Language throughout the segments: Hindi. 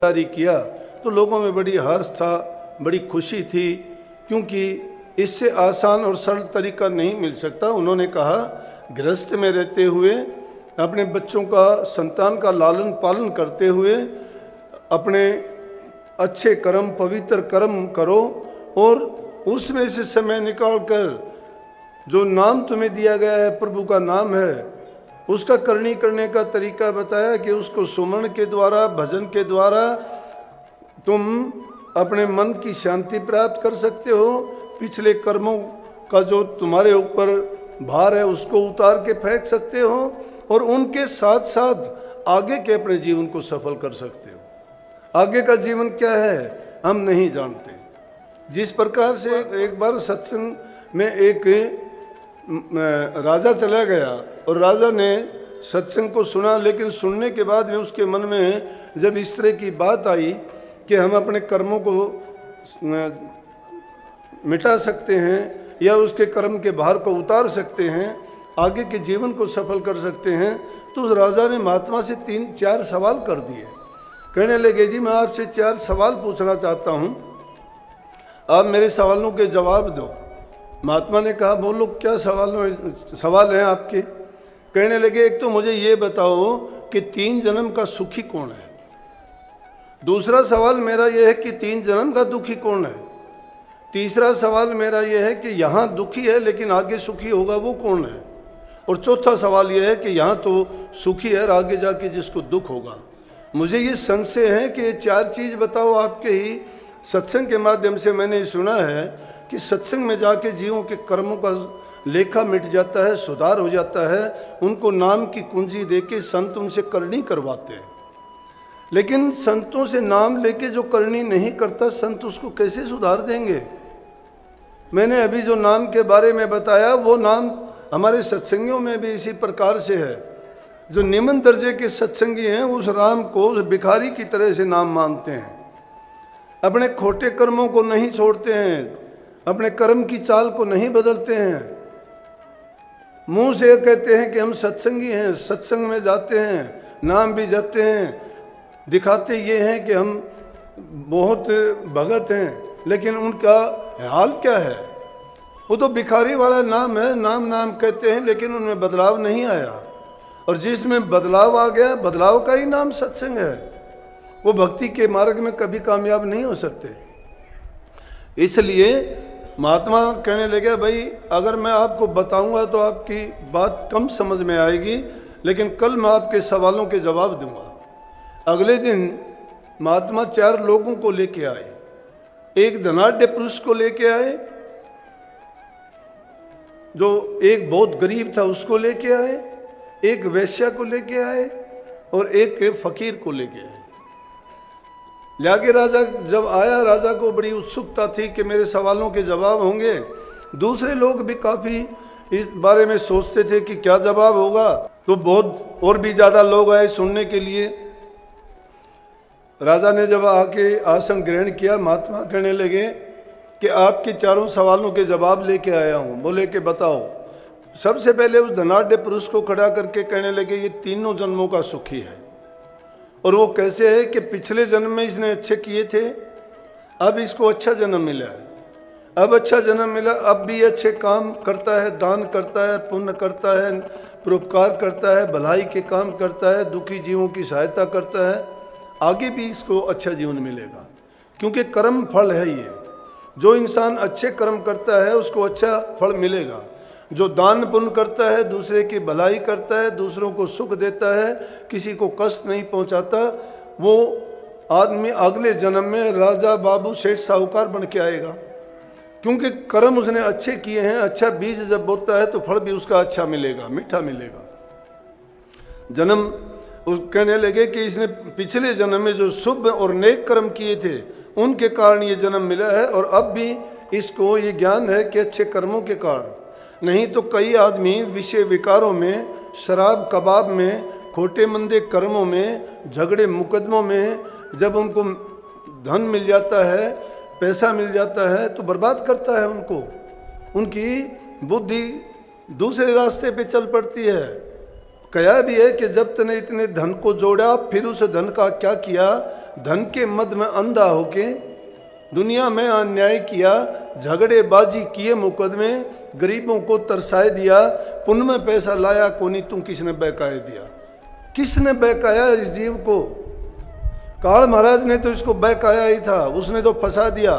जारी किया तो लोगों में बड़ी हर्ष था, बड़ी खुशी थी, क्योंकि इससे आसान और सरल तरीका नहीं मिल सकता। उन्होंने कहा गृहस्थ में रहते हुए अपने बच्चों का, संतान का लालन पालन करते हुए अपने अच्छे कर्म, पवित्र कर्म करो और उसमें से समय निकालकर जो नाम तुम्हें दिया गया है, प्रभु का नाम है, उसका करनी करने का तरीका बताया कि उसको सुमरण के द्वारा, भजन के द्वारा तुम अपने मन की शांति प्राप्त कर सकते हो। पिछले कर्मों का जो तुम्हारे ऊपर भार है उसको उतार के फेंक सकते हो और उनके साथ साथ आगे के अपने जीवन को सफल कर सकते हो। आगे का जीवन क्या है हम नहीं जानते। जिस प्रकार से एक बार सत्संग में एक राजा चला गया और राजा ने सत्संग को सुना, लेकिन सुनने के बाद में उसके मन में जब इस तरह की बात आई कि हम अपने कर्मों को मिटा सकते हैं या उसके कर्म के भार को उतार सकते हैं, आगे के जीवन को सफल कर सकते हैं, तो उस राजा ने महात्मा से 3-4 सवाल कर दिए। कहने लगे जी मैं आपसे 4 सवाल पूछना चाहता हूँ, आप मेरे सवालों के जवाब दो। महात्मा ने कहा बोलो क्या सवाल हैं आपके। कहने लगे एक तो मुझे ये बताओ कि 3 जन्म का सुखी कौन है। दूसरा सवाल मेरा यह है कि 3 जन्म का दुखी कौन है। तीसरा सवाल मेरा यह है कि यहाँ दुखी है लेकिन आगे सुखी होगा वो कौन है। और चौथा सवाल यह है कि यहाँ तो सुखी है और आगे जाके जिसको दुख होगा। मुझे ये संशय है कि ये 4 चीज़ बताओ। आपके ही सत्संग के माध्यम से मैंने सुना है कि सत्संग में जाके जीवों के कर्मों का लेखा मिट जाता है, सुधार हो जाता है, उनको नाम की कुंजी देके संत उनसे करनी करवाते हैं। लेकिन संतों से नाम लेके जो करनी नहीं करता, संत उसको कैसे सुधार देंगे। मैंने अभी जो नाम के बारे में बताया वो नाम हमारे सत्संगियों में भी इसी प्रकार से है। जो निम्न दर्जे के सत्संगी हैं उस राम को उस भिखारी की तरह से नाम मानते हैं, अपने खोटे कर्मों को नहीं छोड़ते हैं, अपने कर्म की चाल को नहीं बदलते हैं। मुंह से कहते हैं कि हम सत्संगी हैं, सत्संग में जाते हैं, नाम भी जपते हैं, दिखाते ये हैं कि हम बहुत भगत हैं, लेकिन उनका हाल क्या है। वो तो भिखारी वाला नाम है, नाम नाम कहते हैं लेकिन उनमें बदलाव नहीं आया। और जिसमें बदलाव आ गया, बदलाव का ही नाम सत्संग है। वो भक्ति के मार्ग में कभी कामयाब नहीं हो सकते। इसलिए महात्मा कहने लगे भाई अगर मैं आपको बताऊंगा तो आपकी बात कम समझ में आएगी, लेकिन कल मैं आपके सवालों के जवाब दूंगा। अगले दिन महात्मा 4 लोगों को लेके आए। एक धनाढ्य पुरुष को लेके आए, जो एक बहुत गरीब था उसको लेके आए, एक वैश्या को लेके आए और एक फकीर को लेके आए। लाके राजा जब आया, राजा को बड़ी उत्सुकता थी कि मेरे सवालों के जवाब होंगे। दूसरे लोग भी काफ़ी इस बारे में सोचते थे कि क्या जवाब होगा, तो बहुत और भी ज़्यादा लोग आए सुनने के लिए। राजा ने जब आके आसन ग्रहण किया, महात्मा कहने लगे कि आपके 4 सवालों के जवाब लेके आया हूँ। बोले कि बताओ। सबसे पहले उस धनाढ्य पुरुष को खड़ा करके कहने लगे ये 3 जन्मों का सुखी है। और वो कैसे है कि पिछले जन्म में इसने अच्छे किए थे, अब इसको अच्छा जन्म मिला है, अब अच्छा जन्म मिला, अब भी अच्छे काम करता है, दान करता है, पुण्य करता है, परोपकार करता है, भलाई के काम करता है, दुखी जीवों की सहायता करता है, आगे भी इसको अच्छा जीवन मिलेगा। क्योंकि कर्म फल है ये। जो इंसान अच्छे कर्म करता है उसको अच्छा फल मिलेगा। जो दान पुण्य करता है, दूसरे की भलाई करता है, दूसरों को सुख देता है, किसी को कष्ट नहीं पहुंचाता, वो आदमी अगले जन्म में राजा, बाबू, सेठ, साहूकार बन के आएगा। क्योंकि कर्म उसने अच्छे किए हैं। अच्छा बीज जब बोता है तो फल भी उसका अच्छा मिलेगा, मीठा मिलेगा। जन्म कहने लगे कि इसने पिछले जन्म में जो शुभ और नेक कर्म किए थे उनके कारण ये जन्म मिला है, और अब भी इसको ये ज्ञान है कि अच्छे कर्मों के कारण। नहीं तो कई आदमी विषय विकारों में, शराब कबाब में, खोटे मंदे कर्मों में, झगड़े मुकदमों में जब उनको धन मिल जाता है, पैसा मिल जाता है तो बर्बाद करता है उनको। उनकी बुद्धि दूसरे रास्ते पे चल पड़ती है। कहा भी है कि जब तने इतने धन को जोड़ा फिर उस धन का क्या किया, धन के मद में अंधा होके दुनिया में अन्याय किया, झगड़ेबाजी किए, मुकदमे, गरीबों को तरसाए दिया, पुण्य में पैसा लाया कोनी, तू किसने बहकाए दिया? किसने बहकाया इस जीव को? काल महाराज ने तो इसको बहकाया ही था, उसने तो फंसा दिया।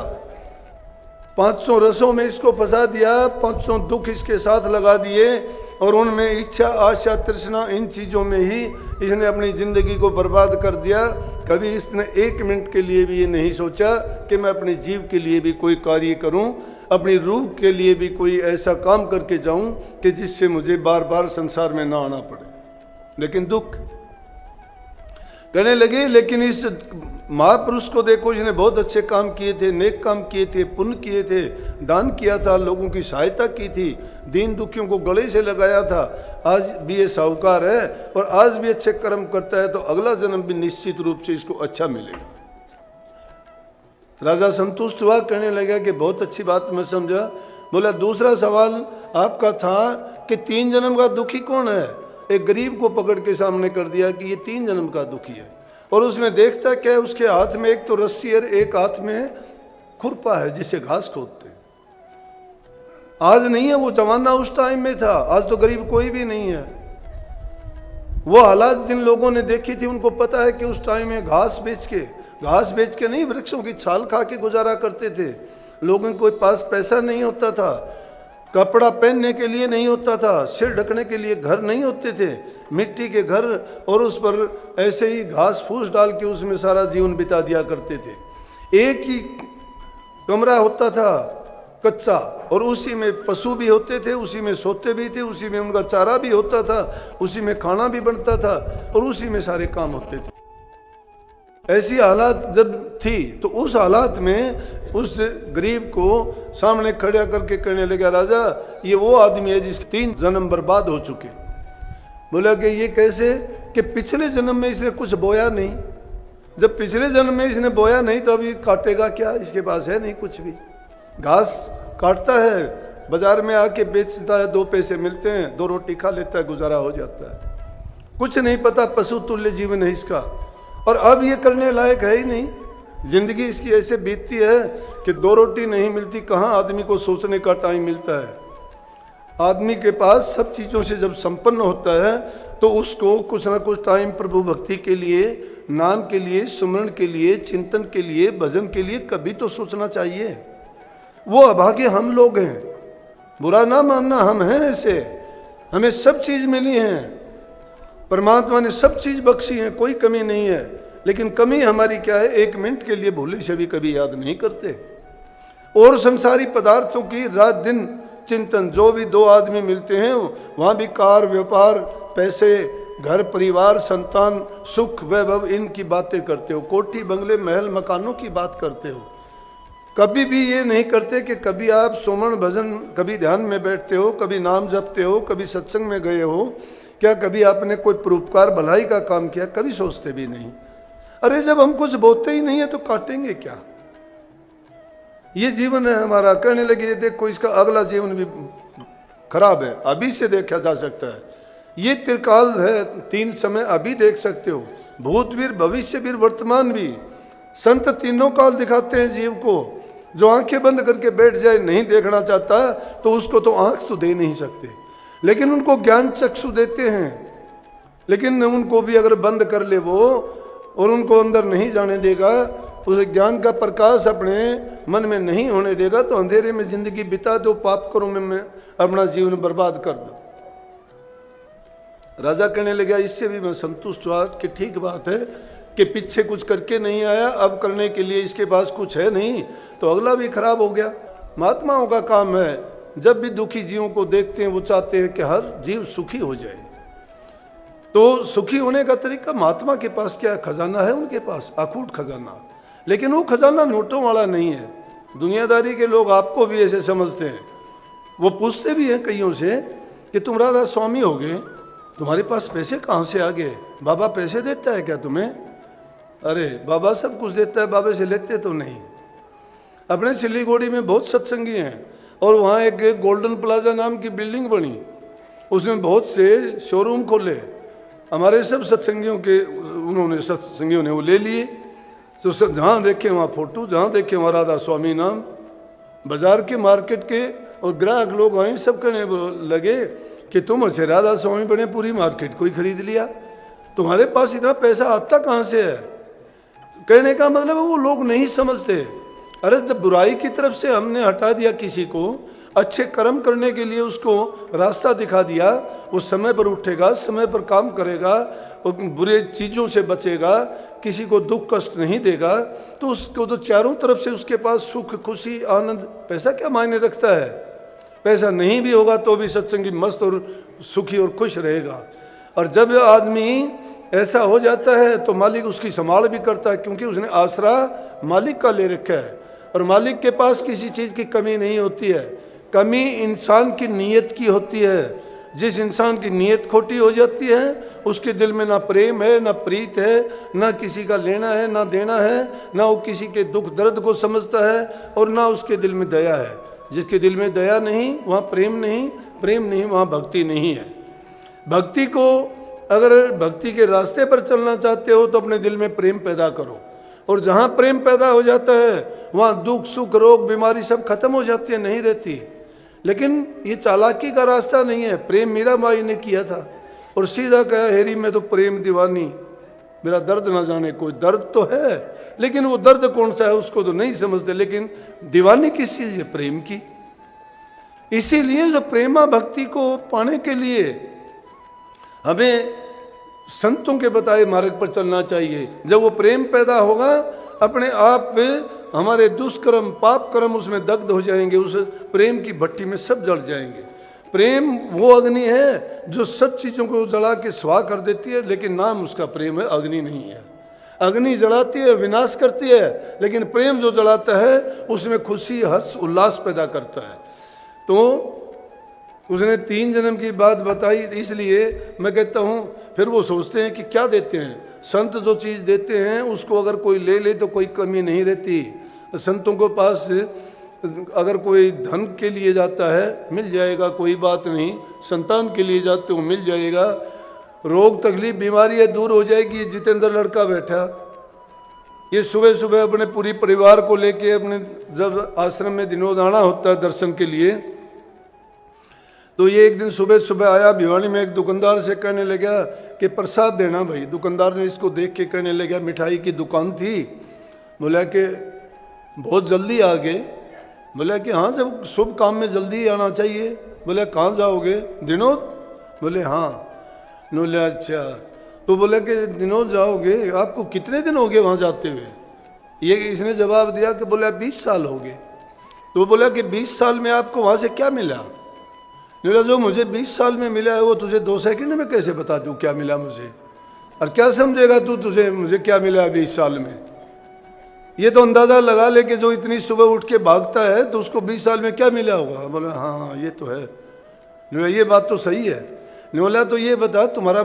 500 रसों में इसको फंसा दिया, 500 दुख इसके साथ लगा दिए और उनमें इच्छा, आशा, तृष्णा, इन चीज़ों में ही इसने अपनी ज़िंदगी को बर्बाद कर दिया। कभी इसने 1 मिनट के लिए भी ये नहीं सोचा कि मैं अपने जीव के लिए भी कोई कार्य करूं, अपनी रूह के लिए भी कोई ऐसा काम करके जाऊं कि जिससे मुझे बार बार संसार में ना आना पड़े। लेकिन दुख कहने लगे। लेकिन इस महापुरुष को देखो, इसने बहुत अच्छे काम किए थे, नेक काम किए थे, पुण्य किए थे, दान किया था, लोगों की सहायता की थी, दीन दुखियों को गले से लगाया था। आज भी ये साहूकार है और आज भी अच्छे कर्म करता है, तो अगला जन्म भी निश्चित रूप से इसको अच्छा मिलेगा। राजा संतुष्ट हुआ, कहने लगा कि बहुत अच्छी बात मैं समझा। बोला दूसरा सवाल आपका था कि 3 जन्म का दुखी कौन है? एक गरीब को पकड़ के सामने कर दिया कि ये 3 जन्म का दुखी है। और उसमें देखता क्या है, उसके हाथ में एक तो रस्सी है, एक हाथ में खुरपा है जिससे घास खोदते हैं। आज नहीं है वो जमाना, उस टाइम में था। आज तो गरीब कोई भी नहीं है। वो हालात जिन लोगों ने देखी थी उनको पता है कि उस टाइम में घास बेच के नहीं, वृक्षों की छाल खा के गुजारा करते थे। लोगों के पास पैसा नहीं होता था, कपड़ा पहनने के लिए नहीं होता था, सिर ढकने के लिए घर नहीं होते थे, मिट्टी के घर, और उस पर ऐसे ही घास फूस डाल के उसमें सारा जीवन बिता दिया करते थे। एक ही कमरा होता था कच्चा, और उसी में पशु भी होते थे, उसी में सोते भी थे, उसी में उनका चारा भी होता था, उसी में खाना भी बनता था और उसी में सारे काम होते थे। ऐसी हालात जब थी तो उस हालात में उस गरीब को सामने खड़ा करके कहने लगा, राजा ये वो आदमी है जिसके 3 जन्म बर्बाद हो चुके। बोला कि ये कैसे? कि पिछले जन्म में इसने कुछ बोया नहीं। जब पिछले जन्म में इसने बोया नहीं तो अभी काटेगा क्या? इसके पास है नहीं कुछ भी। घास काटता है, बाजार में आके बेचता है, 2 पैसे मिलते हैं, 2 रोटी खा लेता है, गुजारा हो जाता है। कुछ नहीं पता, पशु तुल्य जीवन है इसका। और अब ये करने लायक है ही नहीं। जिंदगी इसकी ऐसे बीतती है कि 2 रोटी नहीं मिलती, कहाँ आदमी को सोचने का टाइम मिलता है। आदमी के पास सब चीज़ों से जब संपन्न होता है तो उसको कुछ ना कुछ टाइम प्रभु भक्ति के लिए, नाम के लिए, सुमरण के लिए, चिंतन के लिए, भजन के लिए कभी तो सोचना चाहिए। वो अभागे हम लोग हैं, बुरा ना मानना, हम हैं ऐसे। हमें सब चीज़ मिली है, परमात्मा ने सब चीज बख्शी है, कोई कमी नहीं है। लेकिन कमी हमारी क्या है? 1 मिनट के लिए भूले से भी कभी याद नहीं करते। और संसारी पदार्थों की रात दिन चिंतन। जो भी 2 आदमी मिलते हैं वहाँ भी कार, व्यापार, पैसे, घर परिवार, संतान, सुख, वैभव, इनकी बातें करते हो। कोठी, बंगले, महल, मकानों की बात करते हो। कभी भी ये नहीं करते कि कभी आप सुमन भजन, कभी ध्यान में बैठते हो, कभी नाम जपते हो, कभी सत्संग में गए हो, क्या कभी आपने कोई परोपकार भलाई का काम किया? कभी सोचते भी नहीं। अरे जब हम कुछ बोते ही नहीं है तो काटेंगे क्या? ये जीवन है हमारा। कहने लगे ये देखो इसका अगला जीवन भी खराब है, अभी से देखा जा सकता है। ये त्रिकाल है, 3 समय अभी देख सकते हो, भूत भी, भविष्य भी, वर्तमान भी। संत तीनों काल दिखाते हैं जीव को। जो आंखें बंद करके बैठ जाए, नहीं देखना चाहता तो उसको तो आंख तो दे नहीं सकते, लेकिन उनको ज्ञान चक्षु देते हैं। लेकिन उनको भी अगर बंद कर ले वो और उनको अंदर नहीं जाने देगा, उस ज्ञान का प्रकाश अपने मन में नहीं होने देगा, तो अंधेरे में जिंदगी बिता दो, पाप करो में अपना जीवन बर्बाद कर दो। राजा कहने लगा इससे भी मैं संतुष्ट हुआ कि ठीक बात है कि पीछे कुछ करके नहीं आया, अब करने के लिए इसके पास कुछ है नहीं, तो अगला भी खराब हो गया। महात्माओं का काम है, जब भी दुखी जीवों को देखते हैं वो चाहते हैं कि हर जीव सुखी हो जाए। तो सुखी होने का तरीका महात्मा के पास क्या खजाना है? उनके पास अखूट खजाना, लेकिन वो खजाना नोटों वाला नहीं है। दुनियादारी के लोग आपको भी ऐसे समझते हैं। वो पूछते भी हैं कईयों से कि तुम राधा स्वामी हो गए, तुम्हारे पास पैसे कहाँ से आ गए? बाबा पैसे देता है क्या तुम्हें? अरे बाबा सब कुछ देता है, बाबा से लेते तो नहीं। अपने सिलीगुड़ी में बहुत सत्संगी हैं और वहाँ एक गोल्डन प्लाजा नाम की बिल्डिंग बनी, उसमें बहुत से शोरूम खोले। हमारे सब सत्संगियों के उन्होंने सत्संगियों ने वो ले लिए, तो सब जहाँ देखे वहाँ फोटो, जहाँ देखे वहाँ राधा स्वामी नाम। बाजार के मार्केट के और ग्राहक लोग आए, सब कहने लगे कि तुम अच्छे राधा स्वामी बने, पूरी मार्केट कोई खरीद लिया, तुम्हारे पास इतना पैसा आता कहाँ से है। कहने का मतलब है वो लोग नहीं समझते। अरे जब बुराई की तरफ से हमने हटा दिया किसी को, अच्छे कर्म करने के लिए उसको रास्ता दिखा दिया, वो समय पर उठेगा, समय पर काम करेगा, वो बुरे चीज़ों से बचेगा, किसी को दुख कष्ट नहीं देगा, तो उसको तो चारों तरफ से उसके पास सुख खुशी आनंद, पैसा क्या मायने रखता है। पैसा नहीं भी होगा तो भी सत्संगी मस्त और सुखी और खुश रहेगा। और जब आदमी ऐसा हो जाता है तो मालिक उसकी संभाल भी करता है, क्योंकि उसने आसरा मालिक का ले रखा है और मालिक के पास किसी चीज़ की कमी नहीं होती है। कमी इंसान की नीयत की होती है। जिस इंसान की नीयत खोटी हो जाती है उसके दिल में ना प्रेम है, ना प्रीत है, ना किसी का लेना है ना देना है, ना वो किसी के दुख दर्द को समझता है, और ना उसके दिल में दया है। जिसके दिल में दया नहीं वहाँ प्रेम नहीं, प्रेम नहीं वहाँ भक्ति नहीं है। भक्ति को, अगर भक्ति के रास्ते पर चलना चाहते हो तो अपने दिल में प्रेम पैदा करो, और जहाँ प्रेम पैदा हो जाता है वहाँ दुख सुख रोग बीमारी सब खत्म हो जाती है, नहीं रहती। लेकिन ये चालाकी का रास्ता नहीं है। प्रेम मीराबाई ने किया था और सीधा कहा, हेरी मैं तो प्रेम दीवानी, मेरा दर्द ना जाने कोई। दर्द तो है लेकिन वो दर्द कौन सा है उसको तो नहीं समझते। लेकिन दीवानी किस चीज़ है? प्रेम की। इसीलिए जो प्रेमा भक्ति को पाने के लिए हमें संतों के बताए मार्ग पर चलना चाहिए। जब वो प्रेम पैदा होगा अपने आप हमारे दुष्कर्म पाप कर्म उसमें दग्ध हो जाएंगे, उस प्रेम की भट्टी में सब जल जाएंगे। प्रेम वो अग्नि है जो सब चीज़ों को जला के स्वाह कर देती है, लेकिन नाम उसका प्रेम है, अग्नि नहीं है। अग्नि जलाती है, विनाश करती है, लेकिन प्रेम जो जलाता है उसमें खुशी हर्ष उल्लास पैदा करता है। तो उसने 3 जन्म की बात बताई, इसलिए मैं कहता हूँ फिर वो सोचते हैं कि क्या देते हैं। संत जो चीज़ देते हैं उसको अगर कोई ले ले तो कोई कमी नहीं रहती। संतों के पास अगर कोई धन के लिए जाता है मिल जाएगा, कोई बात नहीं। संतान के लिए जाते हो मिल जाएगा। रोग तकलीफ बीमारी है दूर हो जाएगी। जितेंद्र लड़का बैठा, ये सुबह सुबह अपने पूरी परिवार को लेके अपने जब आश्रम में दिनों आना होता है दर्शन के लिए, तो ये एक दिन सुबह सुबह आया। भिवानी में एक दुकानदार से कहने लगा कि प्रसाद देना भाई। दुकानदार ने इसको देख के कहने लगा, मिठाई की दुकान थी। बोला कि बहुत जल्दी आ गए। बोला कि हाँ, जब शुभ काम में जल्दी आना चाहिए। बोला कहाँ जाओगे? दिनोद। बोले हाँ। बोले अच्छा। तो बोला कि दिनोद जाओगे, आपको कितने दिन हो गए वहाँ जाते हुए? ये इसने जवाब दिया कि बोला 20 साल हो गए। तो बोला कि 20 साल में आपको वहाँ से क्या मिला? बोला जो मुझे 20 साल में मिला है वो तुझे 2 सेकंड में कैसे बता दूँ क्या मिला मुझे, और क्या समझेगा तू तुझे मुझे क्या मिला 20 साल में। ये तो अंदाज़ा लगा ले कि जो इतनी सुबह उठ के भागता है तो उसको 20 साल में क्या मिला होगा। बोला हाँ ये तो है। बोला ये बात तो सही है। बोला तो ये बता, तुम्हारा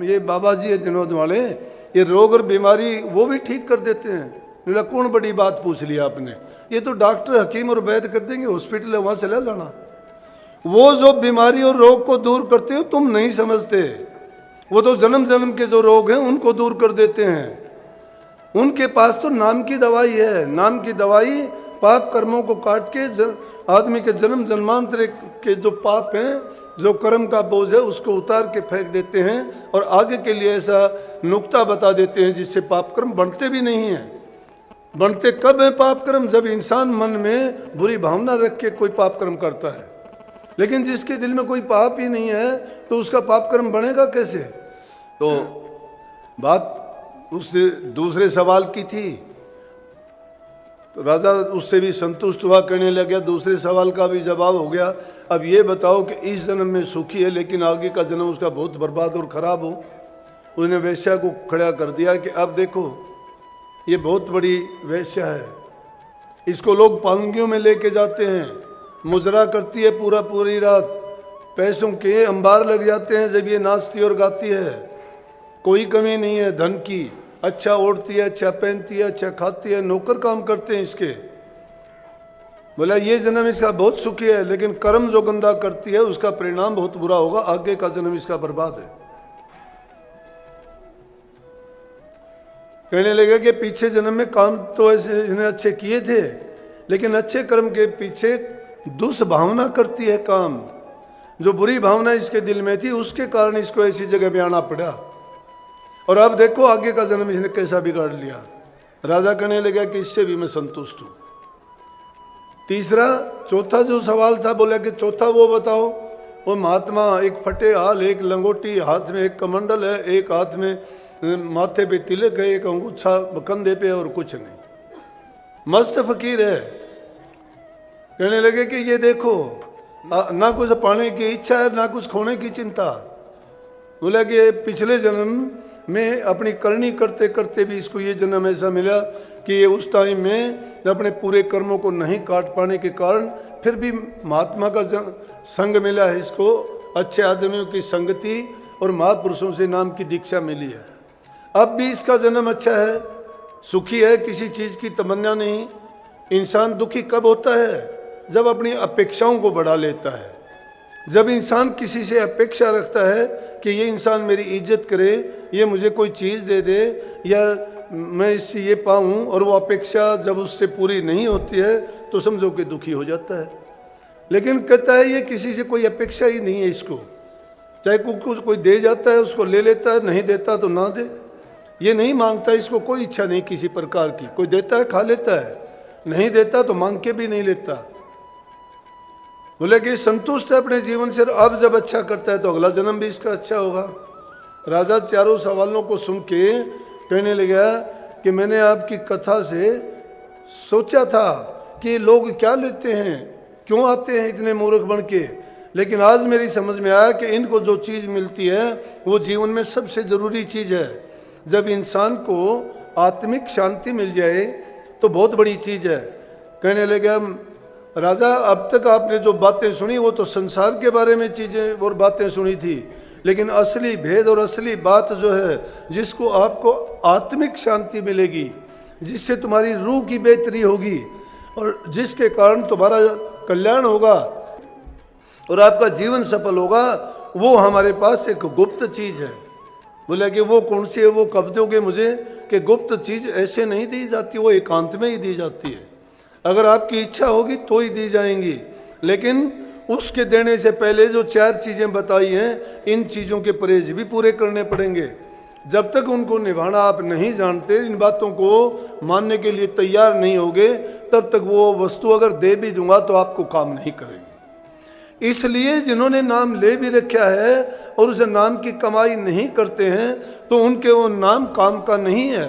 ये बाबा जी है दिनोद वाले, ये रोग और बीमारी वो भी ठीक कर देते हैं? बोला कौन बड़ी बात पूछ लिया आपने, ये तो डॉक्टर हकीम और वैद्य कर देंगे, हॉस्पिटल है वहाँ चला जाना। वो जो बीमारी और रोग को दूर करते हो तुम नहीं समझते। वो तो जन्म जन्म के जो रोग हैं उनको दूर कर देते हैं। उनके पास तो नाम की दवाई है। नाम की दवाई पाप कर्मों को काट के आदमी के जन्म जन्मांतर के जो पाप हैं, जो कर्म का बोझ है, उसको उतार के फेंक देते हैं और आगे के लिए ऐसा नुक्ता बता देते हैं जिससे पाप कर्म बनते भी नहीं हैं। बनते कब है पाप कर्म? जब इंसान मन में बुरी भावना रख के कोई पाप कर्म करता है। लेकिन जिसके दिल में कोई पाप ही नहीं है तो उसका पाप कर्म बनेगा कैसे? तो बात उससे दूसरे सवाल की थी, तो राजा उससे भी संतुष्ट हुआ, कहने लगा दूसरे सवाल का भी जवाब हो गया। अब ये बताओ कि इस जन्म में सुखी है लेकिन आगे का जन्म उसका बहुत बर्बाद और ख़राब हो। उसने वेश्या को खड़ा कर दिया कि अब देखो ये बहुत बड़ी वेश्या है, इसको लोग पालकियों में लेके जाते हैं, मुजरा करती है पूरी रात, पैसों के अंबार लग जाते हैं जब ये नाचती और गाती है। कोई कमी नहीं है धन की, अच्छा ओढ़ती है, अच्छा पहनती है, अच्छा खाती है, नौकर काम करते हैं इसके। बोला ये जन्म इसका बहुत सुखी है लेकिन कर्म जो गंदा करती है उसका परिणाम बहुत बुरा होगा, आगे का जन्म इसका बर्बाद है। कहने लगा कि पिछले जन्म में काम तो ऐसे इसने अच्छे किए थे, लेकिन अच्छे कर्म के पीछे दुष्भावना करती है काम। जो बुरी भावना इसके दिल में थी उसके कारण इसको ऐसी जगह पे आना पड़ा। और अब देखो आगे का जन्म इसने कैसा बिगाड़ लिया। राजा कहने लगा कि इससे भी मैं संतुष्ट हूं। तीसरा चौथा जो सवाल था, बोला कि चौथा वो बताओ। वो महात्मा एक फटे हाल, एक लंगोटी, हाथ में एक कमंडल है, एक हाथ में माथे पे तिलक है, एक अंगूछा कंधे पे और कुछ नहीं, मस्त फकीर है। कहने लगे कि ये देखो ना कुछ पाने की इच्छा है ना कुछ खोने की चिंता। बोला कि पिछले जन्म में अपनी करनी करते करते भी इसको ये जन्म ऐसा मिला कि ये उस टाइम में अपने पूरे कर्मों को नहीं काट पाने के कारण फिर भी महात्मा का संग मिला है इसको, अच्छे आदमियों की संगति और महापुरुषों से नाम की दीक्षा मिली है। अब भी इसका जन्म अच्छा है, सुखी है, किसी चीज़ की तमन्ना नहीं। इंसान दुखी कब होता है? जब अपनी अपेक्षाओं को बढ़ा लेता है। जब इंसान किसी से अपेक्षा रखता है कि ये इंसान मेरी इज्जत करे, ये मुझे कोई चीज़ दे दे या मैं इससे ये पाऊँ, और वो अपेक्षा जब उससे पूरी नहीं होती है तो समझो कि दुखी हो जाता है। लेकिन कहता है ये किसी से कोई अपेक्षा ही नहीं है इसको, चाहे कुछ कोई दे जाता है उसको ले लेता है, नहीं देता तो ना दे। ये नहीं मांगता, इसको कोई इच्छा नहीं किसी प्रकार की। कोई देता है खा लेता है, नहीं देता तो मांग के भी नहीं लेता। बोले कि संतुष्ट है अपने जीवन से। अब जब अच्छा करता है तो अगला जन्म भी इसका अच्छा होगा। राजा चारों सवालों को सुन के कहने लगा कि मैंने आपकी कथा से सोचा था कि लोग क्या लेते हैं, क्यों आते हैं इतने मूर्ख बन के, लेकिन आज मेरी समझ में आया कि इनको जो चीज़ मिलती है वो जीवन में सबसे ज़रूरी चीज़ है। जब इंसान को आत्मिक शांति मिल जाए तो बहुत बड़ी चीज़ है। कहने लगा राजा अब तक आपने जो बातें सुनी वो तो संसार के बारे में चीज़ें और बातें सुनी थी, लेकिन असली भेद और असली बात जो है जिसको आपको आत्मिक शांति मिलेगी, जिससे तुम्हारी रूह की बेहतरी होगी और जिसके कारण तुम्हारा कल्याण होगा और आपका जीवन सफल होगा, वो हमारे पास एक गुप्त चीज़ है। बोला कि वो कौन सी है, वो कब दोगे मुझे? कि गुप्त चीज़ ऐसे नहीं दी जाती, वो एकांत में ही दी जाती है। अगर आपकी इच्छा होगी तो ही दी जाएंगी, लेकिन उसके देने से पहले जो 4 चीज़ें बताई हैं, इन चीज़ों के परहेज भी पूरे करने पड़ेंगे। जब तक उनको निभाना आप नहीं जानते, इन बातों को मानने के लिए तैयार नहीं होगे, तब तक वो वस्तु अगर दे भी दूंगा तो आपको काम नहीं करेगी। इसलिए जिन्होंने नाम ले भी रखा है और उस नाम की कमाई नहीं करते हैं तो उनके वो नाम काम का नहीं है।